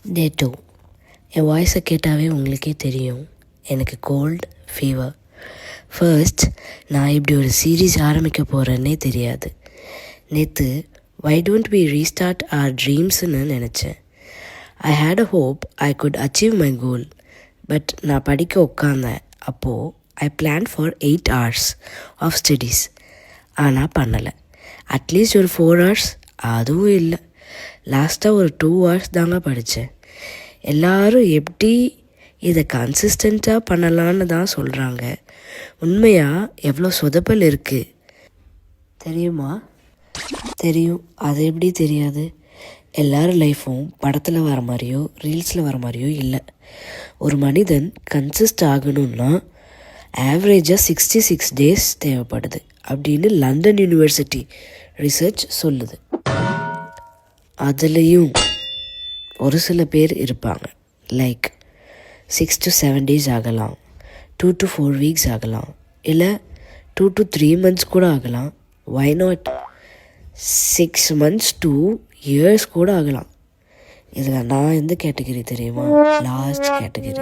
டே 2. என் வாய்ஸை கேட்டாவே உங்களுக்கே தெரியும் எனக்கு கோல்ட் ஃபீவர். ஃபர்ஸ்ட் நான் இப்படி ஒரு சீரீஸ் ஆரம்பிக்க போகிறேன்னே தெரியாது. நேற்று why don't we restart our ட்ரீம்ஸ்னு நினச்சேன். I hate a hope I could achieve my goal. But நான் படிக்க உட்காந்தேன். அப்போது I plan for 8 hours of studies. ஆனால் பண்ணலை. அட்லீஸ்ட் ஒரு 4 hours அதுவும் இல்லை. லாஸ்ட்டாக ஒரு 2 hours தாங்க படித்தேன். எல்லோரும் எப்படி இதை கன்சிஸ்டண்ட்டாக பண்ணலான்னு தான் சொல்கிறாங்க. உண்மையாக எவ்வளோ சொதப்பல் இருக்குது தெரியுமா? தெரியும். அது எப்படி தெரியாது? எல்லாரும் லைஃப்பும் படத்தில் வர மாதிரியோ ரீல்ஸில் வர மாதிரியோ இல்லை. ஒரு மனிதன் கன்சிஸ்ட் ஆகணும்னா ஆவரேஜாக 66 days தேவைப்படுது அப்படின்னு லண்டன் யூனிவர்சிட்டி ரிசர்ச் சொல்லுது. அதுலேயும் ஒரு சில பேர் இருப்பாங்க, லைக் 6 to 7 days ஆகலாம், 2 to 4 weeks ஆகலாம், இல்லை 2 to 3 months கூட ஆகலாம். Why not 6 months to years கூட ஆகலாம். இதில் நான் எந்த கேட்டகரி தெரியுமா? Last category.